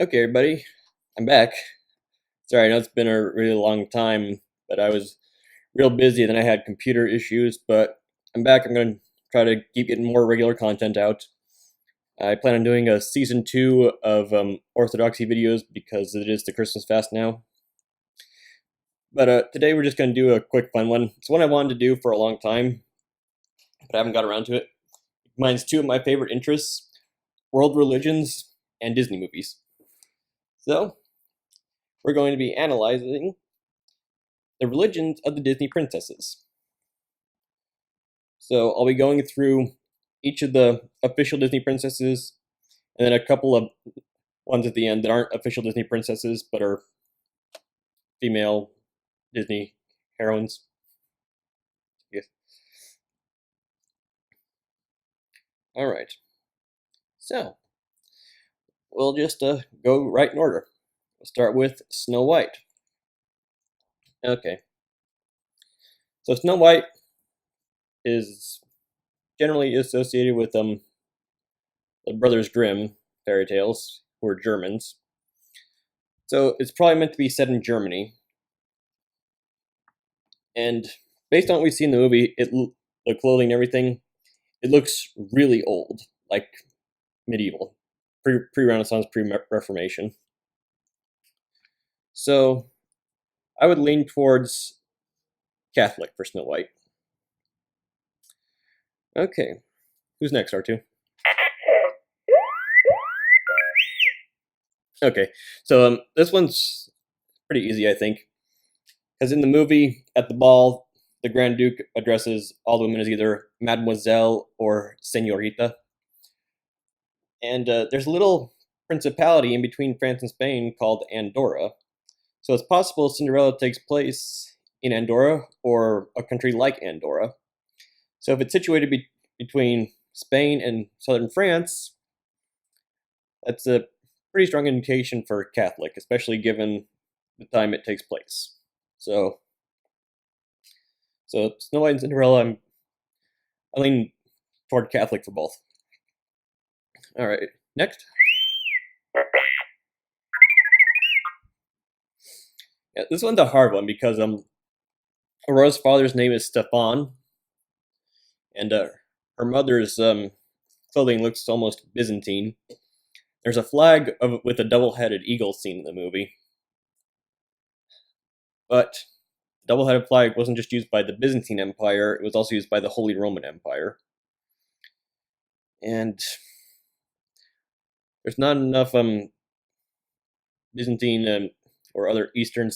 Okay, everybody, I'm back. Sorry, I know it's been a really long time, but I was real busy. Then I had computer issues, but I'm back. I'm going to try to keep getting more regular content out. I plan on doing a season 2 of Orthodoxy videos because it is the Christmas fast now. But today we're just going to do a quick fun one. It's one I wanted to do for a long time, but I haven't got around to it. Mine's two of my favorite interests: world religions and Disney movies. So, we're going to be analyzing the religions of the Disney princesses. So I'll be going through each of the official Disney princesses, and then a couple of ones at the end that aren't official Disney princesses but are female Disney heroines. Yes. All right. So we'll just go right in order. We'll start with Snow White. Okay. So Snow White is generally associated with the Brothers Grimm fairy tales, who are Germans. So it's probably meant to be set in Germany. And based on what we see in the movie, the clothing and everything, it looks really old, like medieval, pre-Renaissance, pre-Reformation. So I would lean towards Catholic for Snow White. Okay, who's next, R2? Okay, so this one's pretty easy, I think, because in the movie, at the ball, the Grand Duke addresses all the women as either Mademoiselle or Senorita. And there's a little principality in between France and Spain called Andorra. So it's possible Cinderella takes place in Andorra or a country like Andorra. So if it's situated between Spain and southern France, that's a pretty strong indication for Catholic, especially given the time it takes place. So Snow White and Cinderella, I lean toward Catholic for both. All right, next. Yeah, this one's a hard one because Aurora's father's name is Stefan, and her mother's clothing looks almost Byzantine. There's a flag with a double-headed eagle seen in the movie, but the double-headed flag wasn't just used by the Byzantine Empire; it was also used by the Holy Roman Empire. And there's not enough Byzantine or other Eastern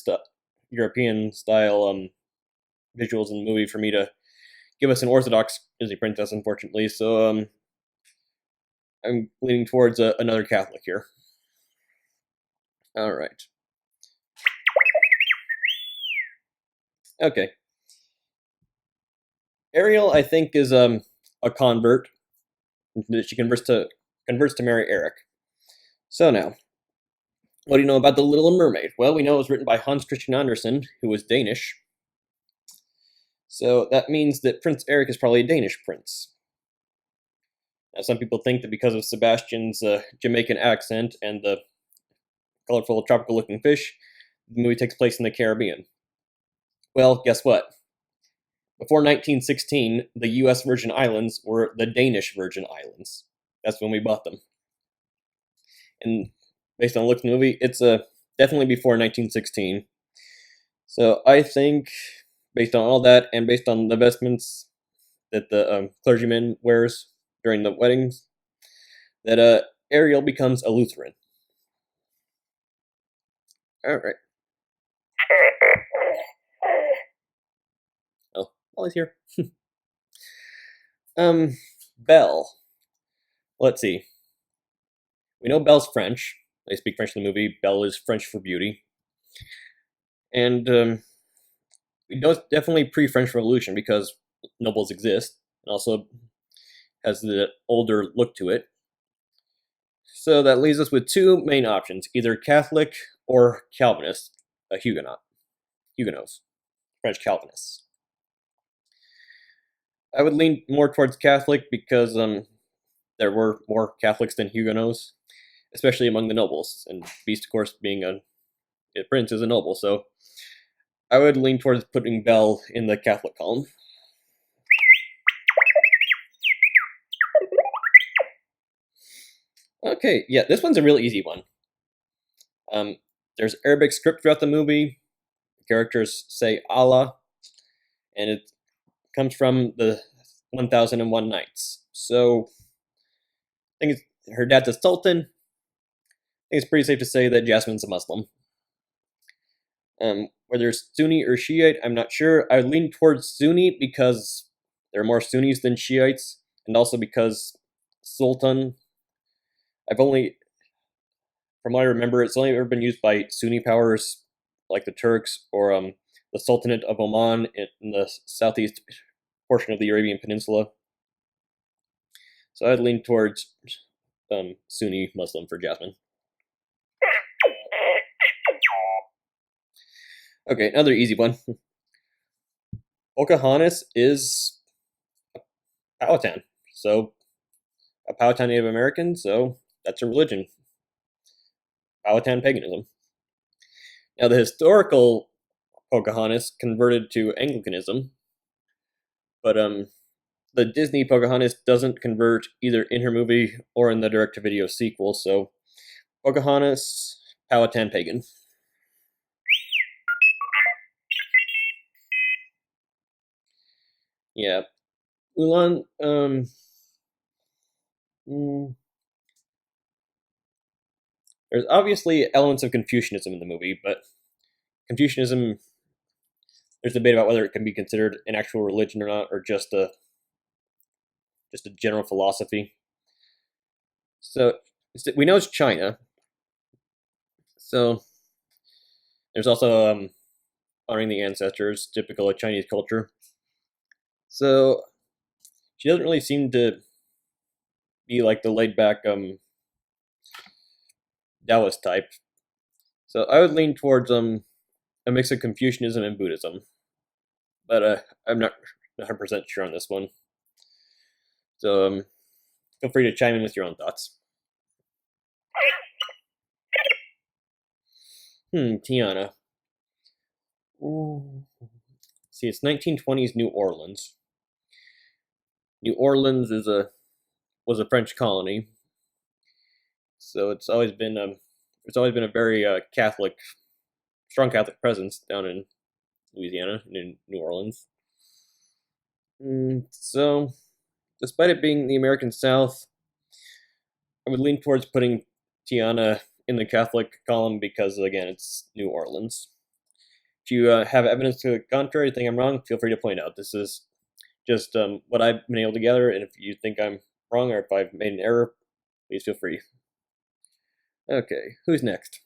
European style visuals in the movie for me to give us an Orthodox Disney princess, unfortunately. So I'm leaning towards another Catholic here. All right. Okay. Ariel, I think, is a convert. She converts to marry Eric. So now, what do you know about the Little Mermaid? Well, we know it was written by Hans Christian Andersen, who was Danish. So that means that Prince Eric is probably a Danish prince. Now, some people think that because of Sebastian's Jamaican accent and the colorful, tropical-looking fish, the movie takes place in the Caribbean. Well, guess what? Before 1916, the U.S. Virgin Islands were the Danish Virgin Islands. That's when we bought them. And based on the look of the movie, it's definitely before 1916. So I think, based on all that, and based on the vestments that the clergyman wears during the weddings, that Ariel becomes a Lutheran. All right. Oh, Ollie's here. Belle. Let's see. We know Belle's French. They speak French in the movie. Belle is French for beauty. And we know it's definitely pre-French Revolution because nobles exist, and also has the older look to it. So that leaves us with two main options: either Catholic or Calvinist, a Huguenots, French Calvinists. I would lean more towards Catholic because there were more Catholics than Huguenots, especially among the nobles. And Beast, of course, being a prince, is a noble, so I would lean towards putting Belle in the Catholic column. Okay, yeah, this one's a real easy one. There's Arabic script throughout the movie. The characters say Allah, and it comes from the 1001 Nights. So, I think her dad's a sultan. I think it's pretty safe to say that Jasmine's a Muslim. Whether it's Sunni or Shiite, I'm not sure. I would lean towards Sunni because there are more Sunnis than Shiites, and also because Sultan, from what I remember, it's only ever been used by Sunni powers like the Turks or the Sultanate of Oman in the southeast portion of the Arabian Peninsula. So I'd lean towards Sunni Muslim for Jasmine. Okay, another easy one. Pocahontas is a Powhatan, so a Powhatan Native American, so that's a religion. Powhatan paganism. Now, the historical Pocahontas converted to Anglicanism, but the Disney Pocahontas doesn't convert either in her movie or in the direct-to-video sequel, so Pocahontas, Powhatan pagan. Yeah. Mulan, there's obviously elements of Confucianism in the movie, but Confucianism, there's debate about whether it can be considered an actual religion or not, or just a general philosophy. So we know it's China. So there's also honoring the ancestors, typical of Chinese culture. So she doesn't really seem to be like the laid back Taoist type. So I would lean towards a mix of Confucianism and Buddhism, but I'm not 100% sure on this one. So feel free to chime in with your own thoughts. Tiana. See, it's 1920s New Orleans. New Orleans was a French colony, so it's always been a very strong Catholic presence down in Louisiana and in New Orleans. So, despite it being the American South, I would lean towards putting Tiana in the Catholic column because, again, it's New Orleans. If you have evidence to the contrary, think I'm wrong, feel free to point out. This is just what I've been able to gather, and if you think I'm wrong or if I've made an error, please feel free. Okay, who's next?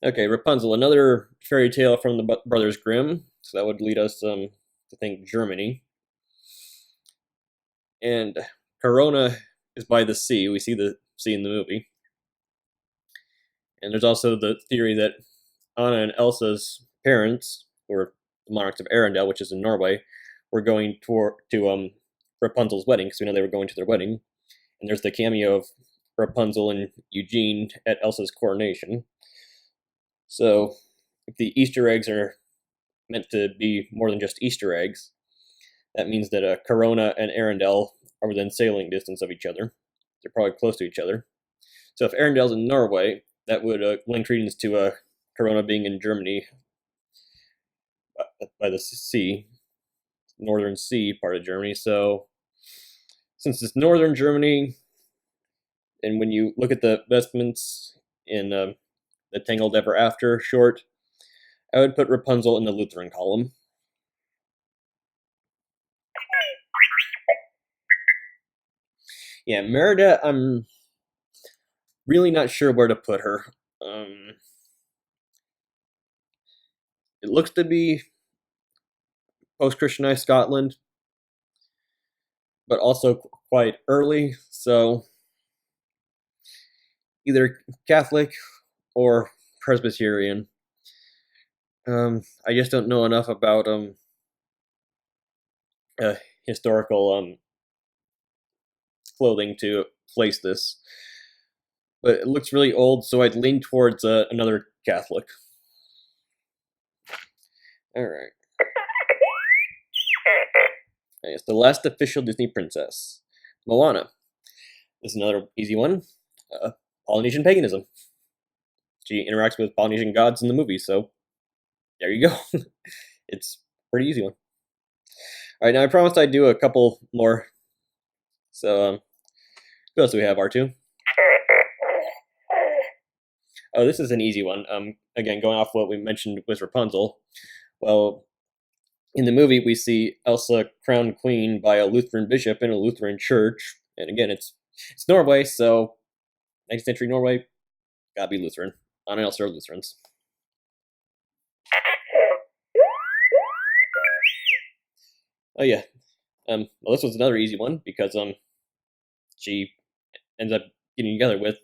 Okay, Rapunzel, another fairy tale from the Brothers Grimm, so that would lead us to think Germany. And Corona is by the sea. We see the sea in the movie. And there's also the theory that Anna and Elsa's parents, or the monarchs of Arendelle, which is in Norway, were going to Rapunzel's wedding, because we know they were going to their wedding. And there's the cameo of Rapunzel and Eugene at Elsa's coronation. So, if the Easter eggs are meant to be more than just Easter eggs, that means that Corona and Arendelle are within sailing distance of each other. They're probably close to each other. So if Arendelle's in Norway, that would lend credence to Corona being in Germany by the sea, northern sea part of Germany. So since it's northern Germany, and when you look at the vestments in the Tangled Ever After short, I would put Rapunzel in the Lutheran column. Yeah, Merida, I'm really not sure where to put her. It looks to be post-Christianized Scotland, but also quite early, so either Catholic or Presbyterian. I just don't know enough about historical clothing to place this. But it looks really old, so I'd lean towards another Catholic. Alright. It's the last official Disney princess, Moana. This is another easy one. Polynesian paganism. She interacts with Polynesian gods in the movie, so there you go. It's a pretty easy one. Alright, now I promised I'd do a couple more. So, who else do we have, R2? Oh, this is an easy one. Again, going off what we mentioned with Rapunzel. Well, in the movie, we see Elsa crowned queen by a Lutheran bishop in a Lutheran church. And again, it's Norway, so 19th century Norway, gotta be Lutheran. Anna and Elsa are Lutherans. Oh yeah. Well, this was another easy one because she ends up getting together with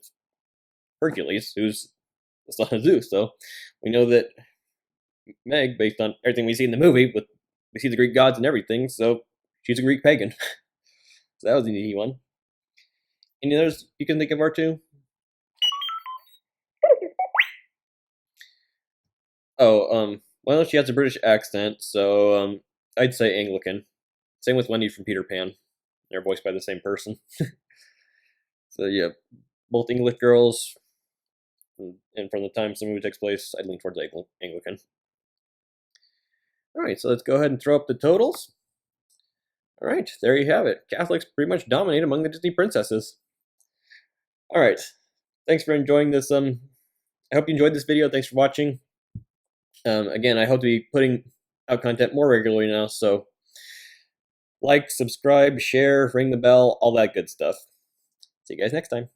Hercules, who's the son of Zeus. So we know that Meg, based on everything we see in the movie, we see the Greek gods and everything, so she's a Greek pagan. So that was an easy one. Any others you can think of, R2? Oh, well, she has a British accent, so I'd say Anglican. Same with Wendy from Peter Pan. They're voiced by the same person. So yeah, both English girls, and from the time the movie takes place, I'd lean towards Anglican. Alright, so let's go ahead and throw up the totals. Alright, there you have it. Catholics pretty much dominate among the Disney princesses. Alright, thanks for enjoying this. I hope you enjoyed this video. Thanks for watching. Again, I hope to be putting out content more regularly now, so like, subscribe, share, ring the bell, all that good stuff. See you guys next time.